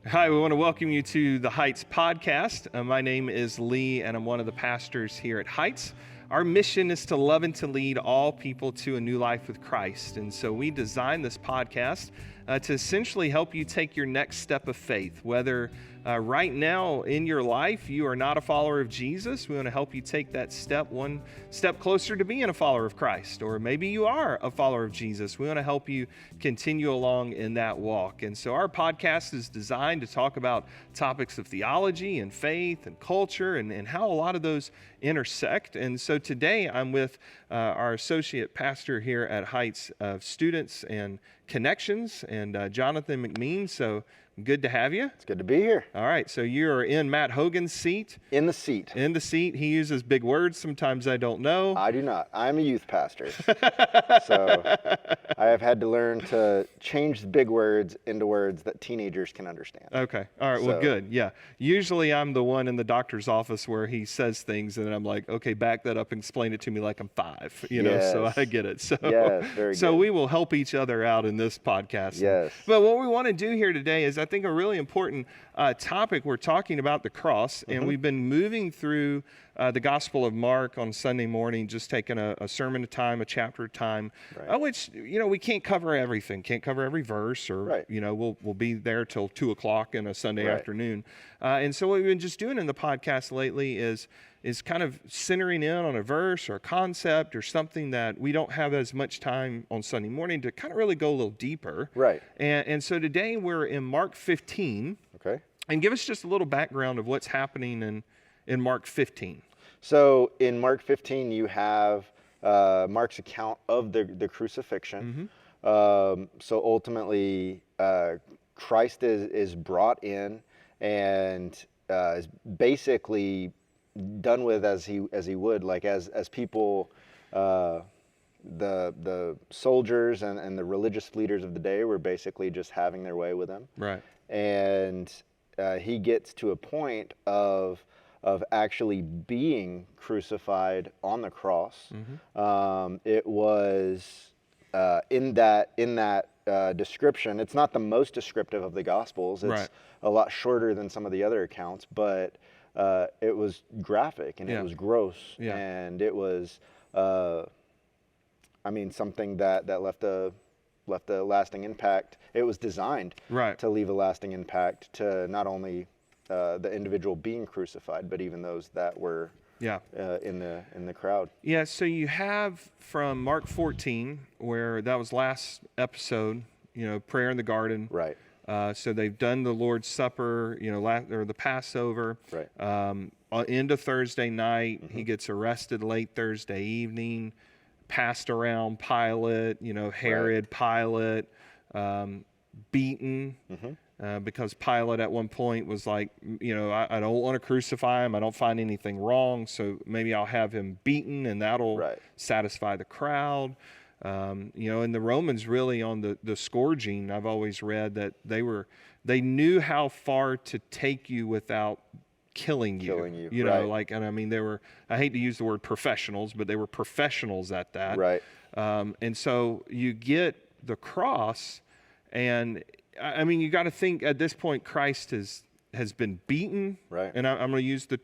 Hi, we want to welcome you to the Heights podcast. My name is Lee, and I'm one of the pastors here at Heights. Our mission is to love and to lead all people to a new life with Christ. And so we designed this podcast to essentially help you take your next step of faith. Whether right now in your life you are not a follower of Jesus, we want to help you take that step one step closer to being a follower of Christ. Or maybe you are a follower of Jesus. We want to help you continue along in that walk. And so our podcast is designed to talk about topics of theology and faith and culture and how a lot of those intersect. And so today I'm with our associate pastor here at Heights of Students and Connections, and Jonathan McMean. So good to have you. It's good to be here. All right, so you're in Matt Hogan's seat. In the seat. In the seat. He uses big words sometimes I don't know. I do not. I'm a youth pastor. So I have had to learn to change the big words into words that teenagers can understand. Okay. All right. Well, good. Yeah. Usually I'm the one in the doctor's office where he says things and I'm like, okay, back that up and explain it to me like I'm 5, so I get it. So, yes, very so good. we will help each other out in this podcast. Yes. But what we want to do here today is I think a really important topic. We're talking about the cross, and we've been moving through the Gospel of Mark on Sunday morning, just taking a sermon at a time, a chapter at a time, which, we can't cover everything, can't cover every verse, or, we'll be there till 2 o'clock in a Sunday afternoon. And so what we've been just doing in the podcast lately is kind of centering in on a verse or a concept or something that we don't have as much time on Sunday morning to kind of really go a little deeper. Right. And so today we're in Mark 15. Okay. And give us just a little background of what's happening in Mark 15. So in Mark 15, you have Mark's account of the crucifixion. So ultimately, Christ is brought in and is basically done with as he would, like as people, the soldiers and the religious leaders of the day were basically just having their way with him. Right. And he gets to a point of actually being crucified on the cross. It was in that description. It's not the most descriptive of the Gospels. It's a lot shorter than some of the other accounts, but it was graphic and it was gross, and it was, something that left a lasting impact. It was designed to leave a lasting impact to not only the individual being crucified, but even those that were in the crowd. Yeah. So you have from Mark 14, where that was last episode, prayer in the garden. Right. So they've done the Lord's Supper, or the Passover. Right. Into Thursday night, he gets arrested late Thursday evening, passed around Pilate, Herod, Pilate, beaten, because Pilate at one point was like, I don't want to crucify him. I don't find anything wrong, so maybe I'll have him beaten, and that'll satisfy the crowd. And the Romans really on the scourging, I've always read that they knew how far to take you without killing you. They were, I hate to use the word professionals, but they were professionals at that. Right. And so you get the cross, and you got to think at this point Christ has been beaten. Right. And I'm going to use the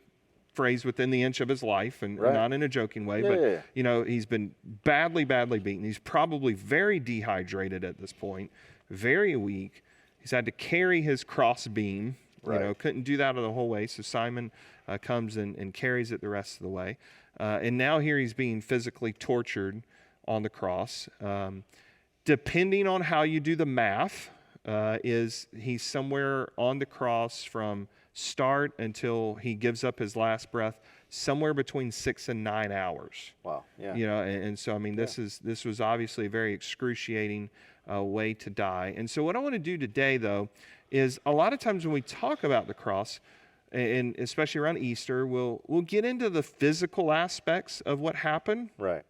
phrase within the inch of his life, and not in a joking way, but he's been badly beaten. He's probably very dehydrated at this point, very weak. He's had to carry his cross beam. Couldn't do that the whole way. So Simon comes and carries it the rest of the way. And now here he's being physically tortured on the cross. Depending on how you do the math, he's somewhere on the cross from start until he gives up his last breath, somewhere between 6 and 9 hours. Wow. Yeah. And so this was obviously a very excruciating way to die. And so what I want to do today, though, is a lot of times when we talk about the cross, and especially around Easter, we'll get into the physical aspects of what happened. Right.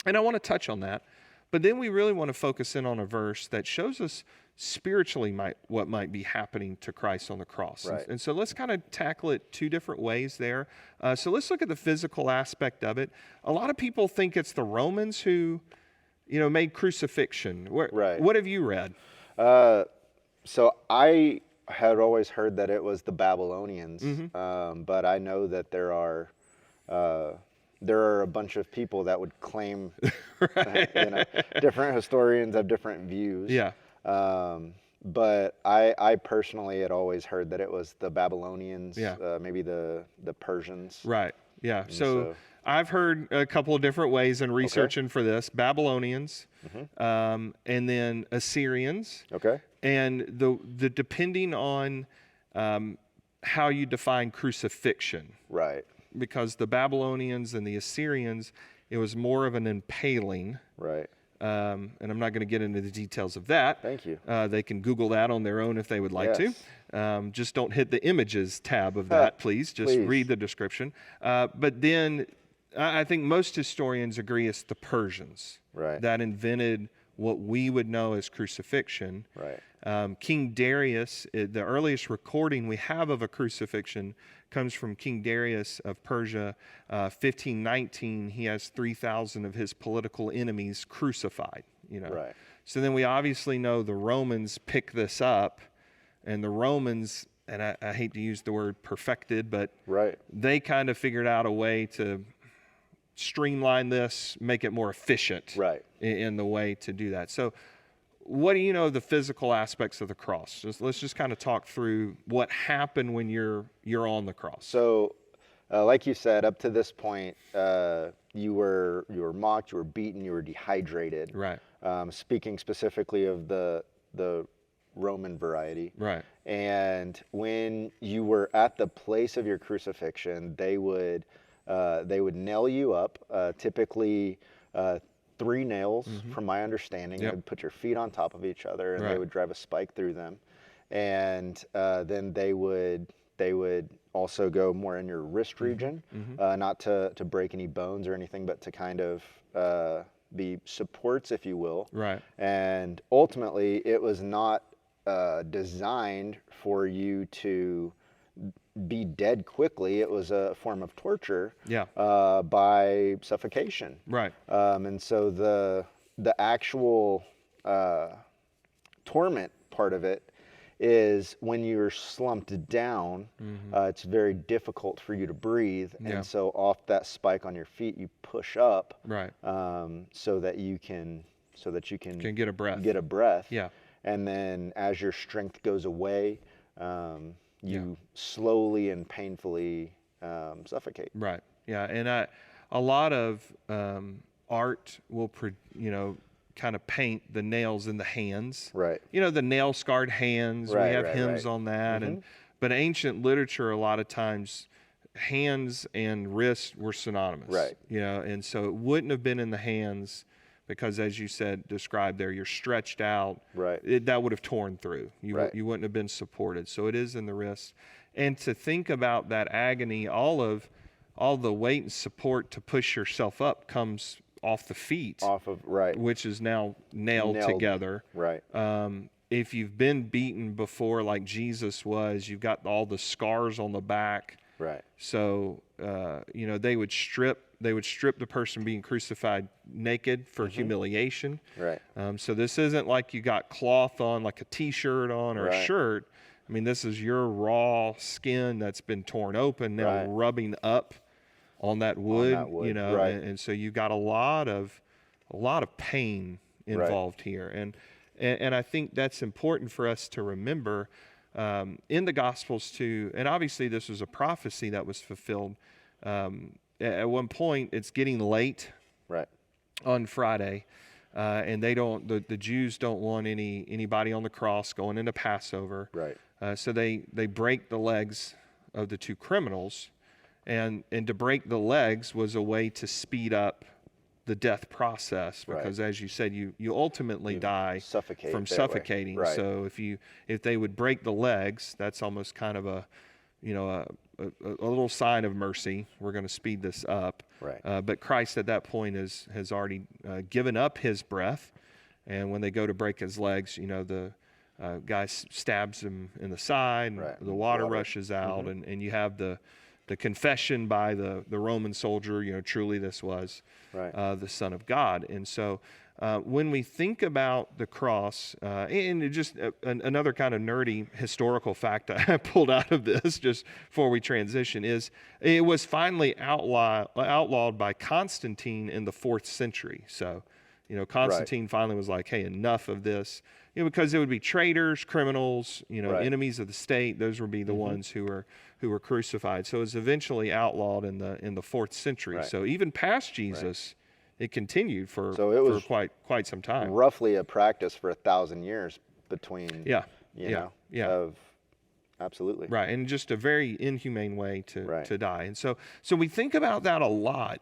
And I want to touch on that. But then we really want to focus in on a verse that shows us spiritually what might be happening to Christ on the cross. Right. And so let's kind of tackle it 2 different ways there. So let's look at the physical aspect of it. A lot of people think it's the Romans who, made crucifixion. Right. What have you read? So I had always heard that it was the Babylonians, but I know that there are a bunch of people that would claim, different historians have different views. Yeah. But I personally had always heard that it was the Babylonians, Yeah. maybe the Persians. Right. Yeah. So so- I've heard a couple of different ways in researching for this: Babylonians, and then Assyrians, Okay. and the depending on how you define crucifixion, Right. because the Babylonians and the Assyrians, it was more of an impaling. Right. And I'm not going to get into the details of that. Thank you. They can Google that on their own if they would like Yes. to. Just don't hit the images tab of that, please. Just Please. read the description. But then I think most historians agree it's the Persians Right. that invented what we would know as crucifixion. Right. King Darius, the earliest recording we have of a crucifixion comes from King Darius of Persia, 1519. He has 3,000 of his political enemies crucified. Right. So then we obviously know the Romans pick this up, and the Romans, and I hate to use the word perfected, but Right. they kind of figured out a way to streamline this, make it more efficient Right. in the way to do that. So what do you know of the physical aspects of the cross? Let's just kind of talk through what happened when you're on the cross. So, like you said, up to this point, you were mocked, you were beaten, you were dehydrated. Right. Speaking specifically of the Roman variety. Right. And when you were at the place of your crucifixion, they would nail you up, typically 3 nails, from my understanding. Yep. They would put your feet on top of each other, and Right. they would drive a spike through them. And then they would also go more in your wrist region, not to break any bones or anything, but to kind of be supports, if you will. Right. And ultimately, it was not designed for you to be dead quickly. It was a form of torture. Yeah. By suffocation. Right. And so the actual torment part of it is when you're slumped down, it's very difficult for you to breathe. Yeah. And so off that spike on your feet, you push up, Right. so that you can Can get a breath. get a breath. Yeah. And then as your strength goes away, you slowly and painfully suffocate. Right. Yeah. And a lot of art will, kind of paint the nails in the hands. Right. The nail scarred hands. Right, We have right, hymns right. on that. But ancient literature, a lot of times, hands and wrists were synonymous. Right. And so it wouldn't have been in the hands because, as you said, described there, you're stretched out. Right. That would have torn through. Right. You wouldn't have been supported. So it is in the wrists. And to think about that agony, all the weight and support to push yourself up comes off the feet, Off of, right. which is now nailed together. Right. If you've been beaten before, like Jesus was, you've got all the scars on the back. Right. So they would strip the person being crucified naked for humiliation. Right. So this isn't like you got cloth on, like a T-shirt on or a Right. shirt. I mean, this is your raw skin that's been torn open now, Right. rubbing up on that wood. Right. And so you got a lot of pain involved here, and I think that's important for us to remember in the Gospels too. And obviously, this was a prophecy that was fulfilled. At one point, it's getting late Right. on Friday, and the Jews don't want anybody on the cross going into Passover. Right. So they break the legs of the 2 criminals, and to break the legs was a way to speed up the death process, because as you said, you ultimately die suffocate from that way. suffocating. Right. So if they would break the legs, that's almost kind of a little sign of mercy. We're going to speed this up. Right. But Christ at that point has already given up his breath, and when they go to break his legs, the guy stabs him in the side, and Right. the water rushes out, and you have the confession by the Roman soldier, truly this was Right. the Son of God. And so when we think about the cross, and just another kind of nerdy historical fact I pulled out of this just before we transition is it was finally outlawed by Constantine in the 4th century. So, Constantine finally was like, hey, enough of this, because it would be traitors, criminals, Right. enemies of the state. Those would be the ones who were crucified. So it was eventually outlawed in the 4th century. Right. So even past Jesus, it continued for quite some time. Roughly a practice for 1,000 years between. Yeah. Absolutely. Right, and just a very inhumane way Right. to die. And so we think about that a lot,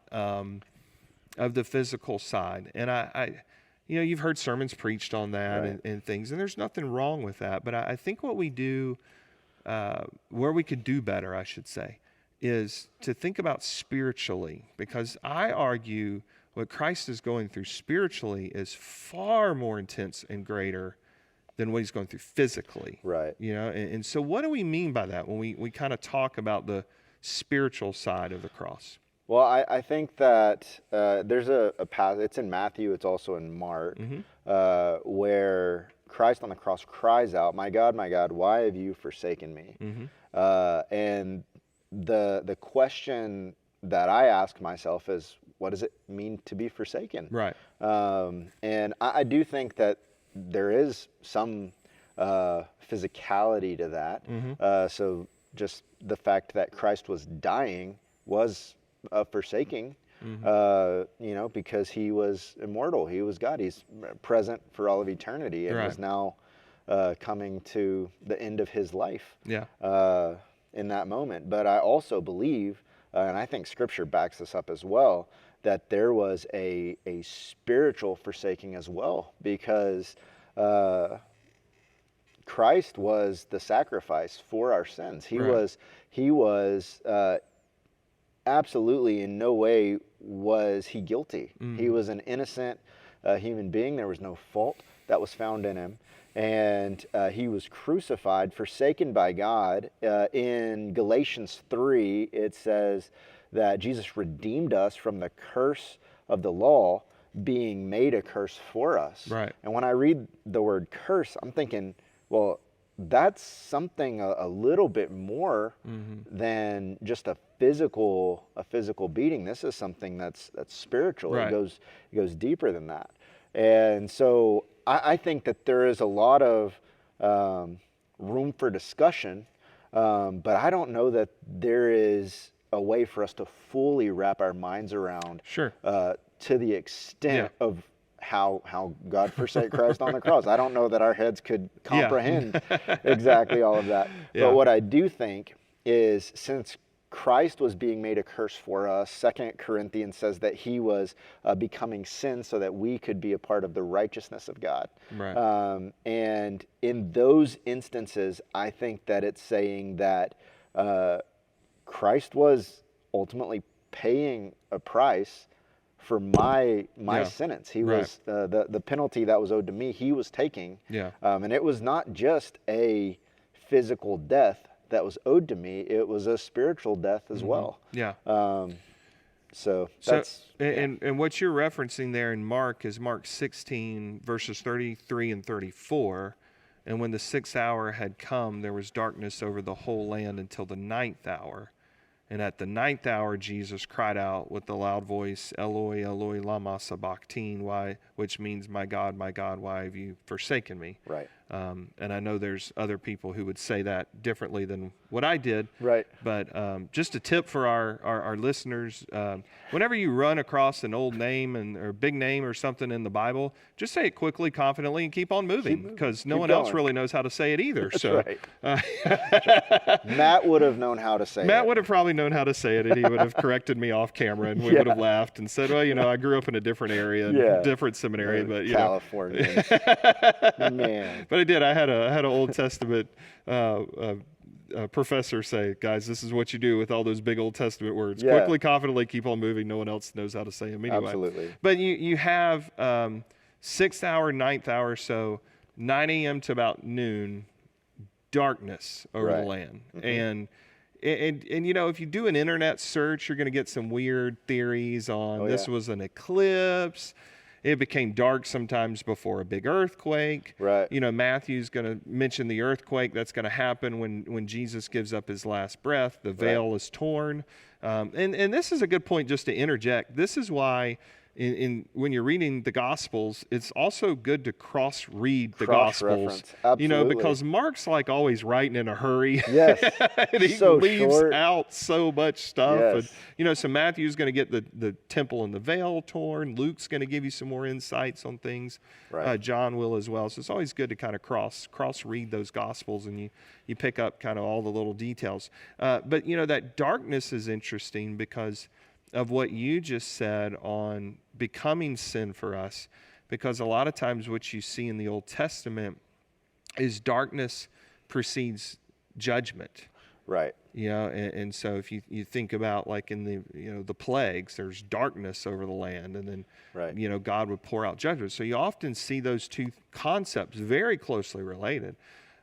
of the physical side. And I you've heard sermons preached on that Right. and things, and there's nothing wrong with that. But I think what we do, where we could do better, I should say, is to think about spiritually, because I argue what Christ is going through spiritually is far more intense and greater than what he's going through physically. Right. And so what do we mean by that when we kind of talk about the spiritual side of the cross? Well, I think that there's a passage, it's in Matthew, it's also in Mark, where Christ on the cross cries out, my God, why have you forsaken me? And the question that I ask myself is, what does it mean to be forsaken? Right. And I do think that there is some physicality to that. So just the fact that Christ was dying was forsaking, because he was immortal. He was God. He's present for all of eternity and was now coming to the end of his life in that moment. But I also believe, and I think Scripture backs this up as well, that there was a spiritual forsaking as well, because Christ was the sacrifice for our sins. He was absolutely in no way was he guilty. He was an innocent human being. There was no fault that was found in him. And he was crucified, forsaken by God. In Galatians 3, it says that Jesus redeemed us from the curse of the law, being made a curse for us. Right. And when I read the word curse, I'm thinking, well, that's something a little bit more than just a physical beating. This is something that's spiritual. Right. It goes deeper than that. And so I think that there is a lot of room for discussion, but I don't know that there is a way for us to fully wrap our minds around to the extent of how God forsake Christ on the cross. I don't know that our heads could comprehend exactly all of that. But what I do think is, since Christ was being made a curse for us, 2 Corinthians says that he was becoming sin so that we could be a part of the righteousness of God. Right. And in those instances, I think that it's saying that Christ was ultimately paying a price for my sentence. He was the penalty that was owed to me, he was taking. And it was not just a physical death that was owed to me, it was a spiritual death as well. So that's and what you're referencing there in Mark is Mark 16 verses 33 and 34. And when the 6th hour had come, there was darkness over the whole land until the 9th hour. And at the 9th hour, Jesus cried out with a loud voice, Eloi, Eloi, lama sabachthani, which means, my God, why have you forsaken me? Right. And I know there's other people who would say that differently than what I did. Right. But just a tip for our listeners, whenever you run across an old name or big name or something in the Bible, just say it quickly, confidently, and keep on moving, because no one else really knows how to say it either. That's so, right. Matt would have known how to say it. Matt would have probably known how to say it, and he would have corrected me off camera, and we would have laughed and said, well, I grew up in a different area, different seminary, but California. Man. But I did. I had an Old Testament professor say, guys, this is what you do with all those big Old Testament words. Quickly, confidently, keep on moving. No one else knows how to say them anyway. Absolutely. But you have 6th hour, 9th hour, so 9 a.m. to about noon, darkness over the land. And if you do an internet search, you're going to get some weird theories on Oh, this yeah. was an eclipse. It became dark sometimes before a big earthquake. Right. Matthew's going to mention the earthquake that's going to happen when Jesus gives up his last breath. The veil is torn. And this is a good point just to interject. This is why when you're reading the Gospels, it's also good to cross-read the Gospels. Cross-reference. Absolutely. Because Mark's like always writing in a hurry. Yes. And he So leaves short. out so much stuff. Yes. And so Matthew's going to get the temple and the veil torn. Luke's going to give you some more insights on things. Right. John will as well. So it's always good to kind of cross-read those Gospels, and you pick up kind of all the little details. But that darkness is interesting because of what you just said on becoming sin for us, because a lot of times what you see in the Old Testament is darkness precedes judgment. Right. And so if you think about like in the plagues, there's darkness over the land, and then Right. God would pour out judgment. So you often see those two concepts very closely related.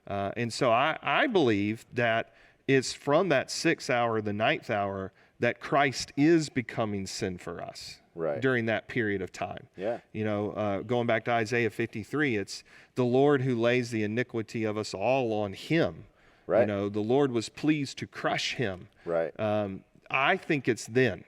And so I believe that it's from that 6th hour, the 9th hour, that Christ is becoming sin for us during that period of time. Yeah. Going back to Isaiah 53, it's the Lord who lays the iniquity of us all on him. Right. The Lord was pleased to crush him. Right. I think it's then,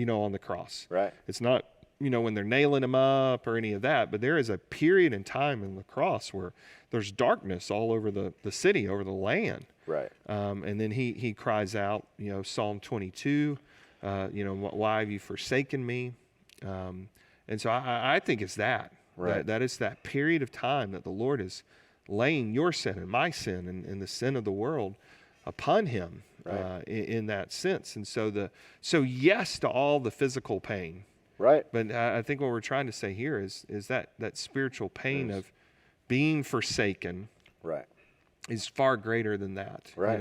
on the cross. Right. It's not, when they're nailing him up or any of that, but there is a period in time in the cross where there's darkness all over the city, over the land. Right. And then he cries out, Psalm 22, why have you forsaken me? And so I think it's that. Right. That is that period of time that the Lord is laying your sin and my sin and the sin of the world upon him. Right. In that sense. And so yes to all the physical pain. Right. But I think what we're trying to say here is that spiritual pain of being forsaken Right. is far greater than that. Right.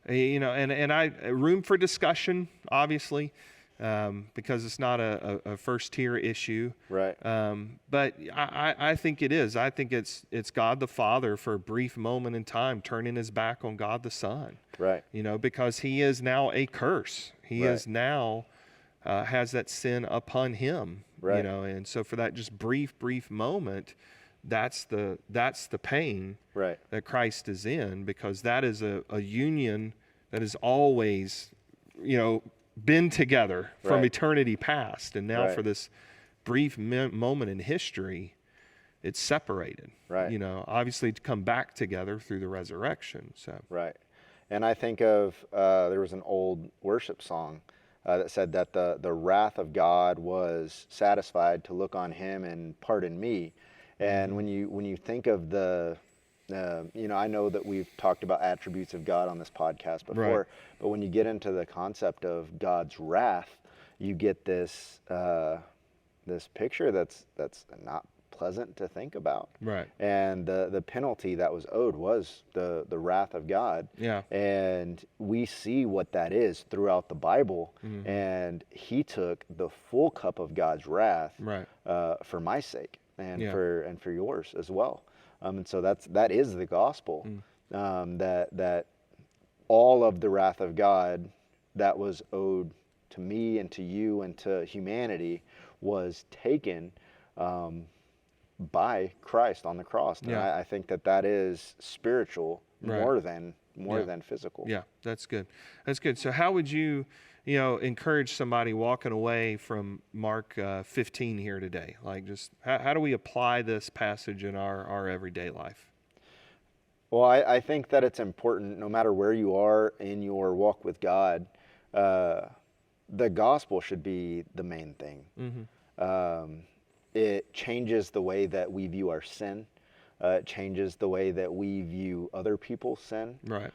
And I room for discussion, obviously, because it's not a first tier issue. Right. But I think it is. I think it's God the Father for a brief moment in time turning his back on God the Son. Right. Because he is now a curse. He Right. is now has that sin upon him. Right. And so for that just brief moment, that's the pain Right. that Christ is in, because that is a union that has always, been together from Right. eternity past. And now Right. for this brief moment in history, it's separated. Right. Obviously to come back together through the resurrection. So Right. And I think of, there was an old worship song that said that the wrath of God was satisfied to look on him and pardon me. And when you think of I know that we've talked about attributes of God on this podcast before, Right. but when you get into the concept of God's wrath, you get this this picture that's not pleasant to think about. Right. And the penalty that was owed was the wrath of God. Yeah. And we see what that is throughout the Bible. Mhm. And he took the full cup of God's wrath Right. For my sake and Yeah. for yours as well. And so that is the gospel. That all of the wrath of God that was owed to me and to you and to humanity was taken by Christ on the cross. And Yeah. I think that is spiritual Right. more than Yeah. physical. Yeah, that's good. That's good. So how would you, encourage somebody walking away from Mark 15 here today? Like, just how do we apply this passage in our everyday life? Well, I think that it's important, no matter where you are in your walk with God, the gospel should be the main thing. Mm-hmm. It changes the way that we view our sin. It changes the way that we view other people's sin. Right.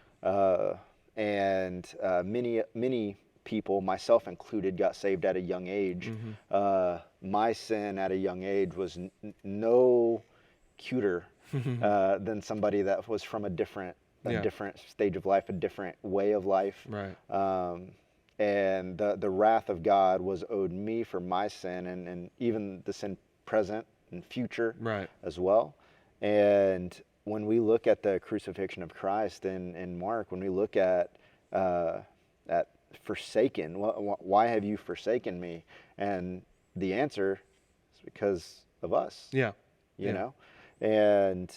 And many people, myself included, got saved at a young age. Mm-hmm. My sin at a young age was no cuter than somebody that was from a different stage of life, a different way of life. Right. And the wrath of God was owed me for my sin, and even the sin present and future Right. as well. And when we look at the crucifixion of Christ in Mark, when we look at at forsaken. Why have you forsaken me? And the answer is because of us. Yeah. You know? And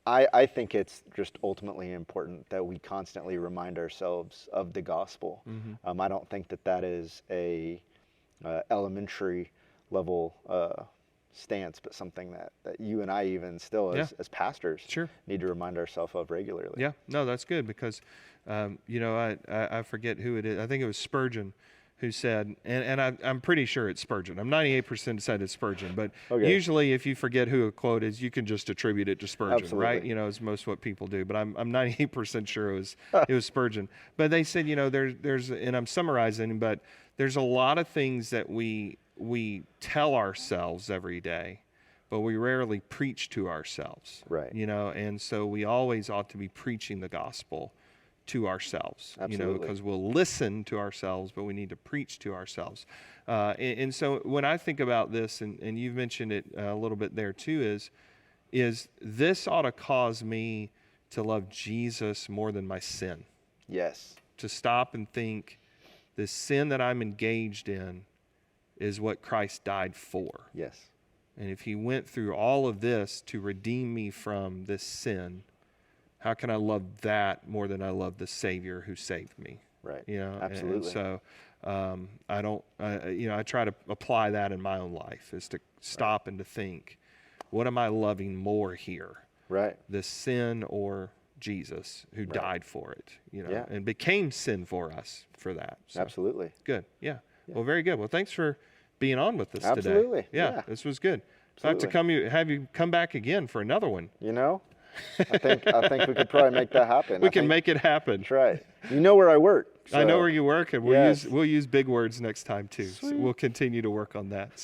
I think it's just ultimately important that we constantly remind ourselves of the gospel. Mm-hmm. I don't think that is a elementary level stance, but something that you and I even still as pastors need to remind ourselves of regularly. Yeah, no, that's good because, I forget who it is. I think it was Spurgeon who said, and I'm pretty sure it's Spurgeon. I'm 98% said it's Spurgeon, but usually if you forget who a quote is, you can just attribute it to Spurgeon, Absolutely. right? Is most what people do, but I'm 98% sure it was Spurgeon. But they said, there's, and I'm summarizing, but there's a lot of things that we tell ourselves every day, but we rarely preach to ourselves. Right. And so we always ought to be preaching the gospel to ourselves. Absolutely. Because we'll listen to ourselves, but we need to preach to ourselves. And so when I think about this, and you've mentioned it a little bit there too, is this ought to cause me to love Jesus more than my sin. Yes. To stop and think, the sin that I'm engaged in is what Christ died for. Yes. And if he went through all of this to redeem me from this sin, how can I love that more than I love the Savior who saved me? Right. And Absolutely. so I try to apply that in my own life, is to stop and to think, what am I loving more here? Right. The sin or Jesus who died for it, Yeah. and became sin for us for that. So, Absolutely. good. Yeah. Well, very good. Well, thanks for being on with us today. Absolutely. Yeah. This was good. So I have to have you come back again for another one. I think we could probably make that happen. We can make it happen. That's right. You know where I work. I know where you work, and Yes. we'll use big words next time too. So we'll continue to work on that.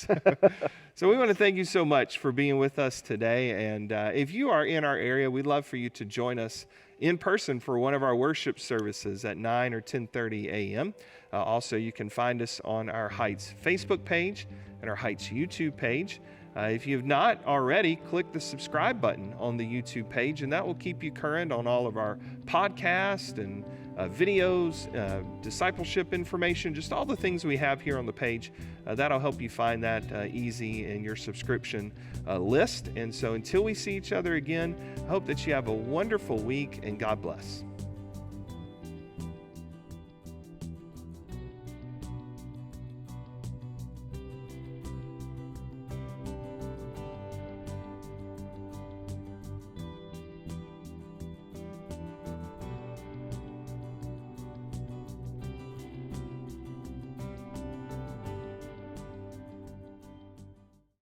So we want to thank you so much for being with us today. And if you are in our area, we'd love for you to join us in person for one of our worship services at 9 or 10:30 a.m. Also, you can find us on our Heights Facebook page and our Heights YouTube page. If you have not already, click the subscribe button on the YouTube page, and that will keep you current on all of our podcasts and videos, discipleship information, just all the things we have here on the page. That'll help you find that easy in your subscription list. And so until we see each other again, I hope that you have a wonderful week, and God bless.